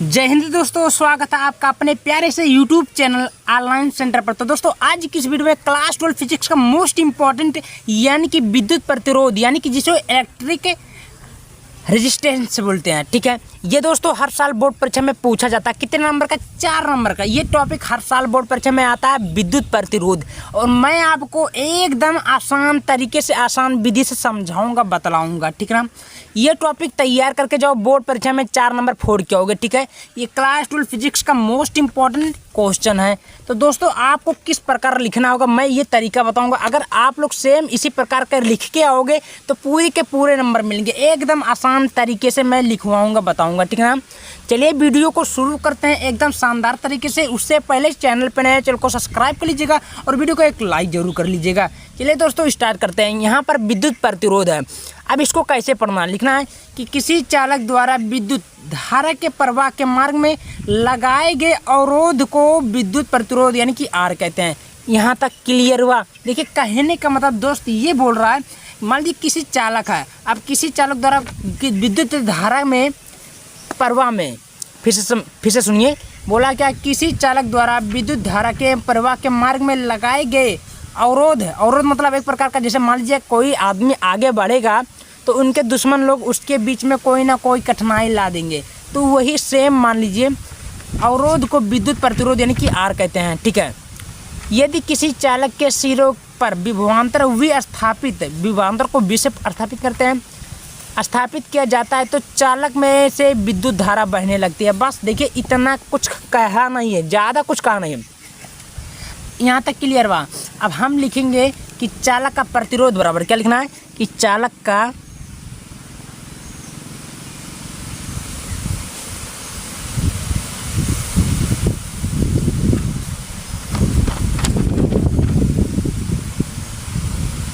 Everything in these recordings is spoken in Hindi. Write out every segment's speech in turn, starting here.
जय हिंद दोस्तों, स्वागत है आपका अपने प्यारे से YouTube चैनल ऑनलाइन सेंटर पर। तो दोस्तों आज की इस वीडियो में क्लास 12 फिजिक्स का मोस्ट इंपॉर्टेंट यानी कि विद्युत प्रतिरोध यानी कि जिसे इलेक्ट्रिक रेजिस्टेंस बोलते हैं, ठीक है। ये दोस्तों हर साल बोर्ड परीक्षा में पूछा जाता है। कितने नंबर का? 4 नंबर का। ये टॉपिक हर साल बोर्ड परीक्षा में आता है, विद्युत प्रतिरोध। और मैं आपको एकदम आसान तरीके से, आसान विधि से समझाऊंगा, बतलाऊंगा, ठीक है ना। ये टॉपिक तैयार करके जाओ, बोर्ड परीक्षा में 4 नंबर फोड़ के आओगे, ठीक है। ये क्लास 12 फिजिक्स का मोस्ट इंपॉर्टेंट क्वेश्चन है। तो दोस्तों आपको किस प्रकार लिखना होगा मैं ये तरीका बताऊंगा। अगर आप लोग सेम इसी प्रकार का लिख के आओगे तो पूरे के पूरे नंबर मिलेंगे। एकदम आसान तरीके से मैं लिखवाऊंगा, बताऊंगा, ठीक है ना। चलिए वीडियो को शुरू करते हैं एकदम शानदार तरीके से। उससे पहले चैनल पर नए चैनल को सब्सक्राइब कर लीजिएगा और वीडियो को एक लाइक जरूर कर लीजिएगा। चलिए दोस्तों स्टार्ट करते हैं। यहाँ पर विद्युत प्रतिरोध है। अब इसको कैसे पढ़ना, लिखना है कि किसी चालक द्वारा विद्युत धारा के प्रवाह के मार्ग में लगाए गए अवरोध को विद्युत प्रतिरोध यानी कि आर कहते हैं। यहाँ तक क्लियर हुआ? देखिए कहने का मतलब दोस्त ये बोल रहा है, मान लीजिए किसी चालक है। अब किसी चालक द्वारा विद्युत धारा में प्रवाह में फिर से सुनिए, बोला क्या? किसी चालक द्वारा विद्युत धारा के प्रवाह के मार्ग में लगाए गए अवरोध है। अवरोध मतलब एक प्रकार का, जैसे मान लीजिए कोई आदमी आगे बढ़ेगा तो उनके दुश्मन लोग उसके बीच में कोई ना कोई कठिनाई ला देंगे, तो वही सेम मान लीजिए अवरोध को विद्युत प्रतिरोध यानी कि आर कहते हैं, ठीक है। यदि किसी चालक के सिरों पर विभवांतर विस्थापित, विभवांतर को वि से स्थापित करते हैं, स्थापित किया जाता है तो चालक में से विद्युत धारा बहने लगती है। बस देखिए इतना कुछ कहा नहीं है, ज़्यादा कुछ कहा नहीं है। यहाँ तक क्लियर हुआ? अब हम लिखेंगे कि चालक का प्रतिरोध बराबर क्या लिखना है कि चालक का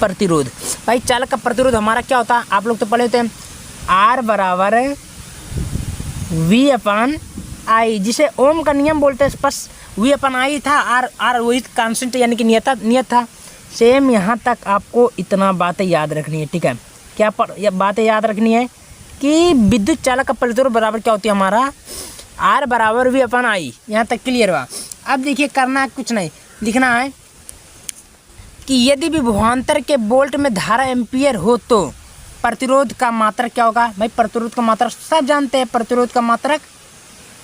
प्रतिरोध। भाई चालक का प्रतिरोध हमारा क्या होता है? आप लोग तो पढ़े होते हैं, आर बराबर वी अपन आई, जिसे ओम का नियम बोलते हैं। बस वी अपन आई था, आर वही कांस्टेंट यानी कि नियत था। सेम यहाँ तक आपको इतना बातें याद रखनी है, ठीक है। क्या बातें याद रखनी है कि विद्युत चालक का प्रतिरोध बराबर क्या होती है हमारा? आर बराबर वी अपन आई। यहाँ तक क्लियर हुआ? अब देखिए करना कुछ नहीं, लिखना है कि यदि विभवांतर के वोल्ट में धारा एम्पियर हो तो प्रतिरोध का मात्रक क्या होगा? भाई प्रतिरोध का मात्रक सब जानते हैं, प्रतिरोध का मात्रक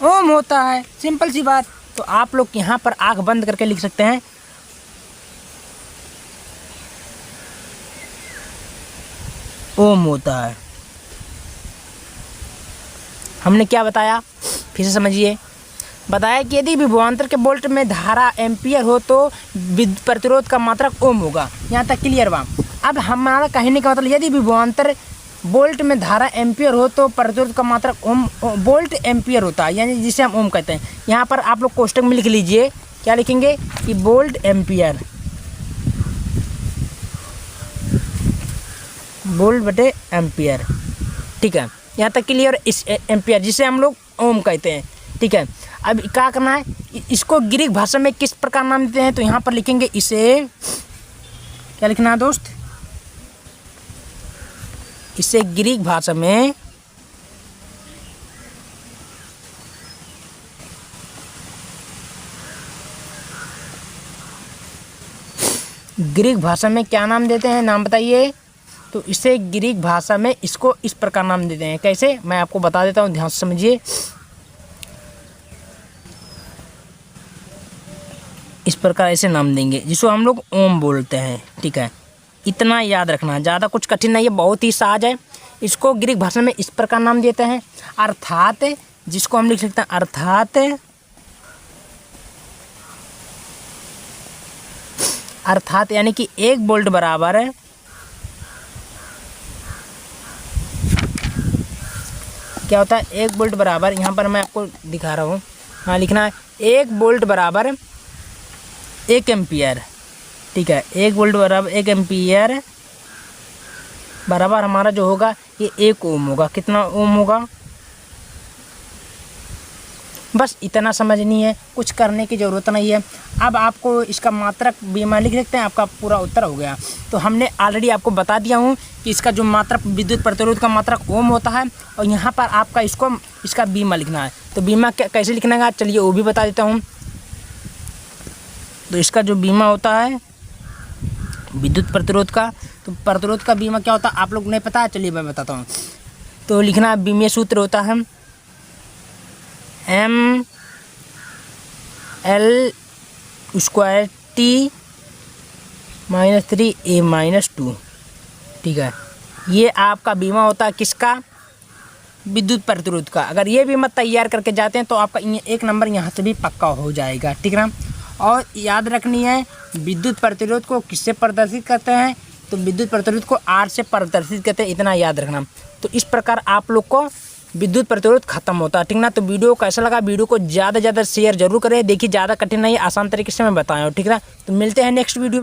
ओम होता है। सिंपल सी बात। तो आप लोग यहाँ पर आंख बंद करके लिख सकते हैं ओम होता है। हमने क्या बताया फिर से समझिए, बताया कि यदि विभवांतर के वोल्ट में धारा एम्पियर हो तो प्रतिरोध का मात्रक ओम होगा। यहाँ तक क्लियर हुआ? अब हमारा कहने का मतलब यदि विभवांतर वोल्ट में धारा एम्पियर हो तो प्रतिरोध का मात्रक ओम, वोल्ट एम्पियर होता है, यानी जिसे हम ओम कहते हैं। यहाँ पर आप लोग कोष्टक में लिख लीजिए, क्या लिखेंगे कि वोल्ट एम्पियर, वोल्ट बटे एम्पियर, ठीक है। यहाँ तक क्लियर? इस एम्पियर जिसे हम लोग ओम कहते हैं, ठीक है। अब क्या करना है, इसको ग्रीक भाषा में किस प्रकार नाम देते हैं? तो यहाँ पर लिखेंगे इसे, क्या लिखना है दोस्त? इसे ग्रीक भाषा में क्या नाम देते हैं? नाम बताइए। तो इसे ग्रीक भाषा में इसको इस प्रकार नाम देते हैं। कैसे? मैं आपको बता देता हूँ, ध्यान से समझिए। इस प्रकार ऐसे नाम देंगे जिसको हम लोग ओम बोलते हैं, ठीक है। इतना याद रखना, ज़्यादा कुछ कठिन नहीं है, बहुत ही सहज है। इसको ग्रीक भाषा में इस प्रकार नाम देते हैं, अर्थात, जिसको हम लिख सकते हैं अर्थात यानी कि 1 वोल्ट बराबर क्या होता है? 1 वोल्ट बराबर, यहाँ पर मैं आपको दिखा रहा हूँ, हाँ लिखना है 1 वोल्ट बराबर 1 एम्पियर, ठीक है। 1 वोल्ट बराबर 1 एम्पियर बराबर हमारा जो होगा ये 1 ओम होगा। कितना ओम होगा? बस इतना समझनी है, कुछ करने की ज़रूरत नहीं है। अब आपको इसका मात्रक बीमा लिख सकते हैं, आपका पूरा उत्तर हो गया। तो हमने ऑलरेडी आपको बता दिया हूँ कि इसका जो मात्रक विद्युत प्रतिरोध का मात्रक ओम होता है, और यहाँ पर आपका इसका बीमा लिखना है। तो बीमा कैसे लिखना है चलिए वो भी बता देता हूँ। तो इसका जो बीमा होता है विद्युत प्रतिरोध का, तो प्रतिरोध का बीमा क्या होता है आप लोग नहीं पता है, चलिए मैं बताता हूँ। तो लिखना बीमीय सूत्र होता है M L square T -3A-2, ठीक है। ये आपका बीमा होता है किसका, विद्युत प्रतिरोध का। अगर ये बीमा तैयार करके जाते हैं तो आपका एक नंबर यहाँ से भी पक्का हो जाएगा, ठीक है ना। और याद रखनी है विद्युत प्रतिरोध को किससे प्रदर्शित करते हैं, तो विद्युत प्रतिरोध को R से प्रदर्शित करते हैं, इतना याद रखना। तो इस प्रकार आप लोग को विद्युत प्रतिरोध खत्म होता है, ठीक ना। तो वीडियो कैसा लगा, वीडियो को ज़्यादा से ज़्यादा शेयर जरूर करें। देखिए ज़्यादा कठिन नहीं, आसान तरीके से मैं बताया हूँ, ठीक है। तो मिलते हैं नेक्स्ट वीडियो में।